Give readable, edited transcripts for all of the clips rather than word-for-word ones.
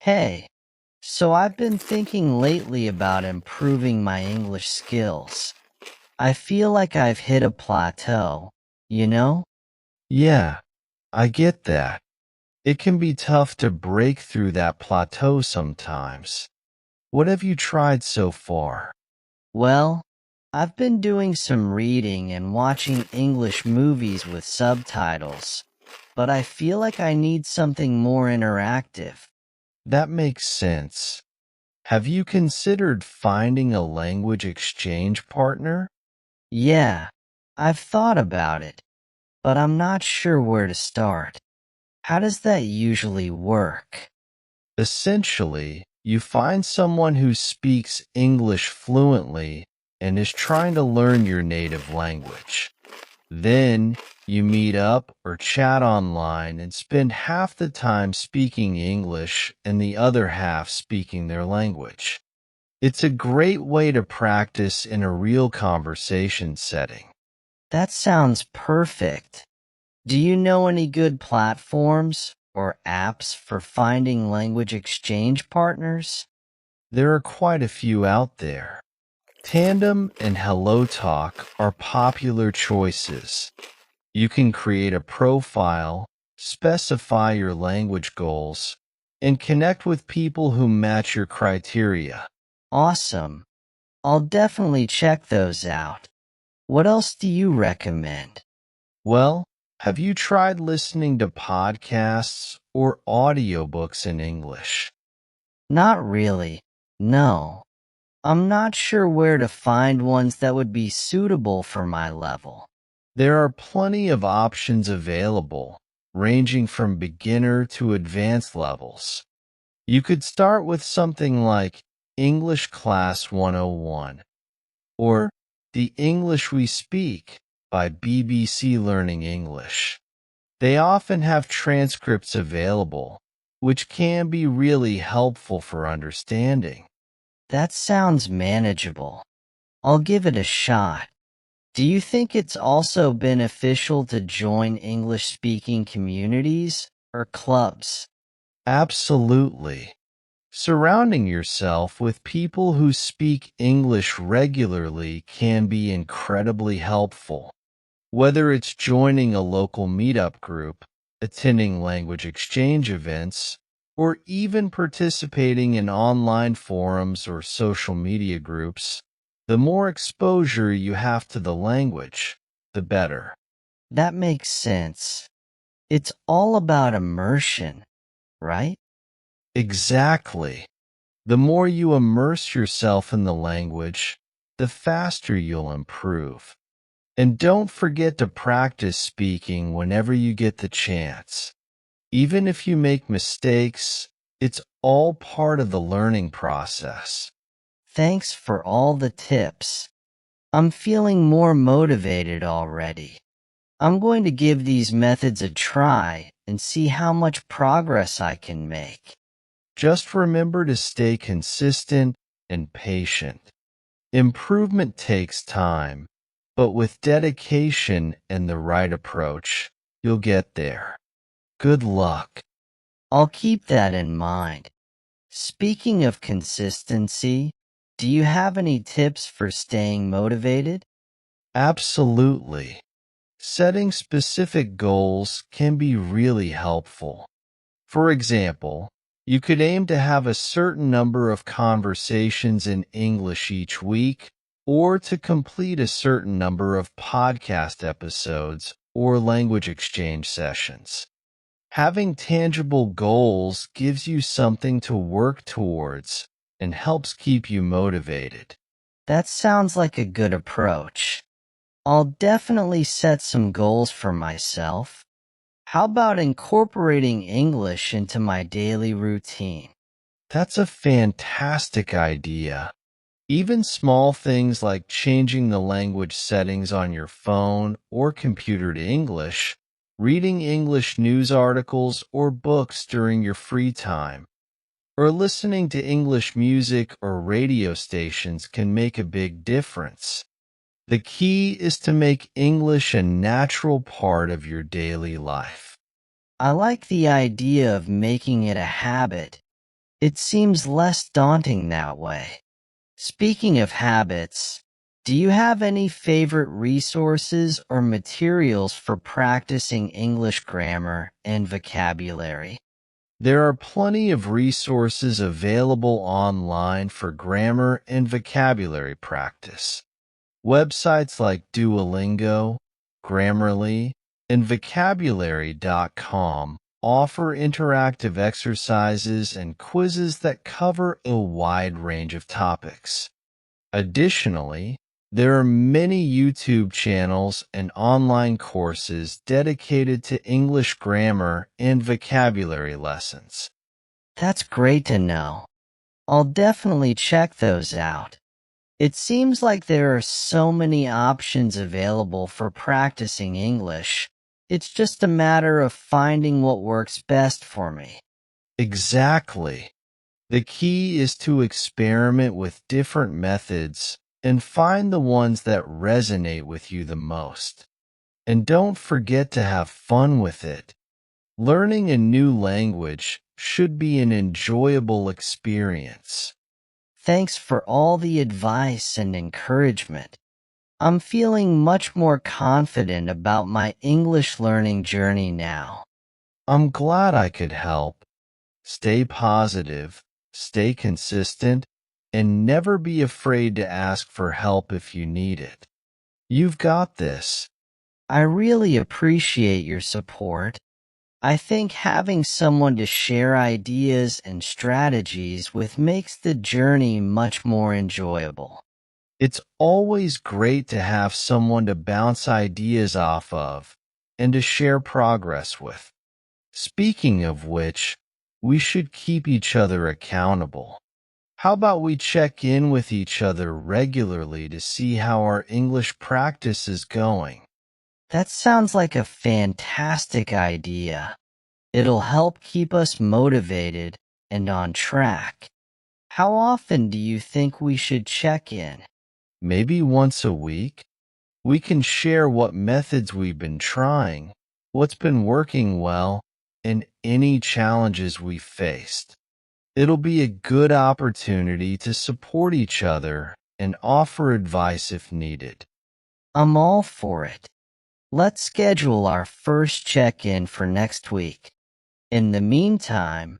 Hey, so I've been thinking lately about improving my English skills. I feel like I've hit a plateau, you know? Yeah, I get that. It can be tough to break through that plateau sometimes. What have you tried so far? Well, I've been doing some reading and watching English movies with subtitles, but I feel like I need something more interactive. That makes sense. Have you considered finding a language exchange partner? Yeah, I've thought about it, but I'm not sure where to start. How does that usually work? Essentially, you find someone who speaks English fluently and is trying to learn your native language. Then you meet up or chat online and spend half the time speaking English and the other half speaking their language. It's a great way to practice in a real conversation setting. That sounds perfect. Do you know any good platforms or apps for finding language exchange partners? There are quite a few out there. Tandem and HelloTalk are popular choices. You can create a profile, specify your language goals, and connect with people who match your criteria. Awesome. I'll definitely check those out. What else do you recommend? Well, have you tried listening to podcasts or audiobooks in English? Not really. No. I'm not sure where to find ones that would be suitable for my level. There are plenty of options available, ranging from beginner to advanced levels. You could start with something like English Class 101 or The English We Speak by BBC Learning English. They often have transcripts available, which can be really helpful for understanding. That sounds manageable. I'll give it a shot. Do you think it's also beneficial to join English speaking communities or clubs? Absolutely. Surrounding yourself with people who speak English regularly can be incredibly helpful. Whether it's joining a local meetup group, attending language exchange events, or even participating in online forums or social media groups, the more exposure you have to the language, the better. That makes sense. It's all about immersion, right? Exactly. The more you immerse yourself in the language, the faster you'll improve. And don't forget to practice speaking whenever you get the chance. Even if you make mistakes, it's all part of the learning process. Thanks for all the tips. I'm feeling more motivated already. I'm going to give these methods a try and see how much progress I can make. Just remember to stay consistent and patient. Improvement takes time, but with dedication and the right approach, you'll get there. Good luck. I'll keep that in mind. Speaking of consistency, do you have any tips for staying motivated? Absolutely. Setting specific goals can be really helpful. For example, you could aim to have a certain number of conversations in English each week, or to complete a certain number of podcast episodes or language exchange sessions. Having tangible goals gives you something to work towards and helps keep you motivated. That sounds like a good approach. I'll definitely set some goals for myself. How about incorporating English into my daily routine? That's a fantastic idea. Even small things like changing the language settings on your phone or computer to English, reading English news articles or books during your free time, or listening to English music or radio stations can make a big difference. The key is to make English a natural part of your daily life. I like the idea of making it a habit. It seems less daunting that way. Speaking of habits, do you have any favorite resources or materials for practicing English grammar and vocabulary? There are plenty of resources available online for grammar and vocabulary practice. Websites like Duolingo, Grammarly, and Vocabulary.com offer interactive exercises and quizzes that cover a wide range of topics. Additionally, there are many YouTube channels and online courses dedicated to English grammar and vocabulary lessons. That's great to know. I'll definitely check those out. It seems like there are so many options available for practicing English. It's just a matter of finding what works best for me. Exactly. The key is to experiment with different methods and find the ones that resonate with you the most. And don't forget to have fun with it. Learning a new language should be an enjoyable experience. Thanks for all the advice and encouragement. I'm feeling much more confident about my English learning journey now. I'm glad I could help. Stay positive, stay consistent, and never be afraid to ask for help if you need it. You've got this. I really appreciate your support. I think having someone to share ideas and strategies with makes the journey much more enjoyable. It's always great to have someone to bounce ideas off of and to share progress with. Speaking of which, we should keep each other accountable. How about we check in with each other regularly to see how our English practice is going? That sounds like a fantastic idea. It'll help keep us motivated and on track. How often do you think we should check in? Maybe once a week? We can share what methods we've been trying, what's been working well, and any challenges we've faced. It'll be a good opportunity to support each other and offer advice if needed. I'm all for it. Let's schedule our first check-in for next week. In the meantime,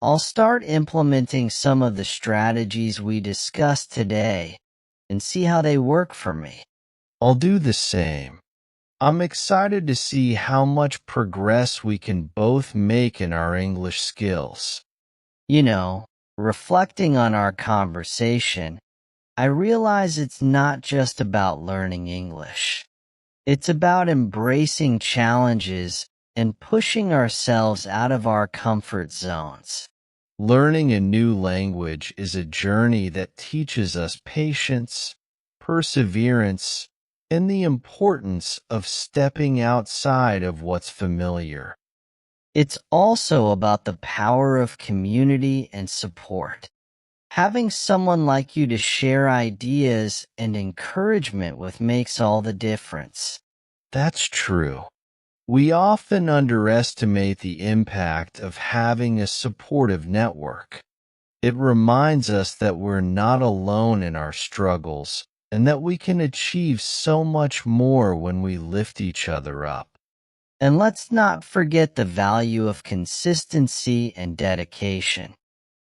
I'll start implementing some of the strategies we discussed today and see how they work for me. I'll do the same. I'm excited to see how much progress we can both make in our English skills. You know, reflecting on our conversation, I realize it's not just about learning English. It's about embracing challenges and pushing ourselves out of our comfort zones. Learning a new language is a journey that teaches us patience, perseverance, and the importance of stepping outside of what's familiar. It's also about the power of community and support. Having someone like you to share ideas and encouragement with makes all the difference. That's true. We often underestimate the impact of having a supportive network. It reminds us that we're not alone in our struggles and that we can achieve so much more when we lift each other up. And let's not forget the value of consistency and dedication.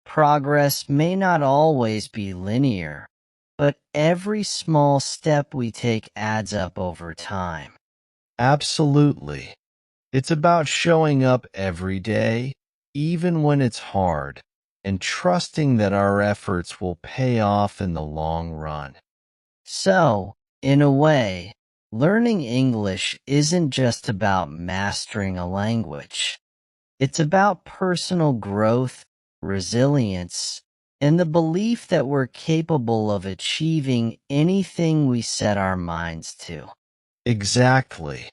Progress may not always be linear, but every small step we take adds up over time. Absolutely. It's about showing up every day, even when it's hard, and trusting that our efforts will pay off in the long run. So, in a way, learning English isn't just about mastering a language. It's about personal growth, resilience, and the belief that we're capable of achieving anything we set our minds to. Exactly.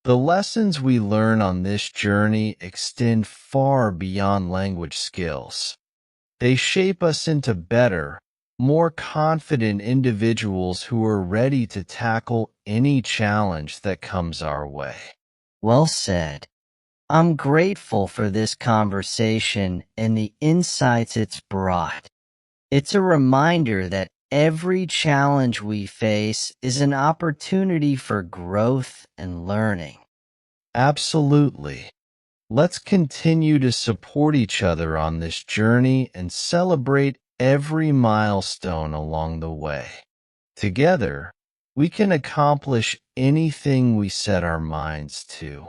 The lessons we learn on this journey extend far beyond language skills. They shape us into better, more confident individuals who are ready to tackle any challenge that comes our way. Well said. I'm grateful for this conversation and the insights it's brought. It's a reminder that every challenge we face is an opportunity for growth and learning. Absolutely. Let's continue to support each other on this journey and celebrate every milestone along the way. Together, we can accomplish anything we set our minds to.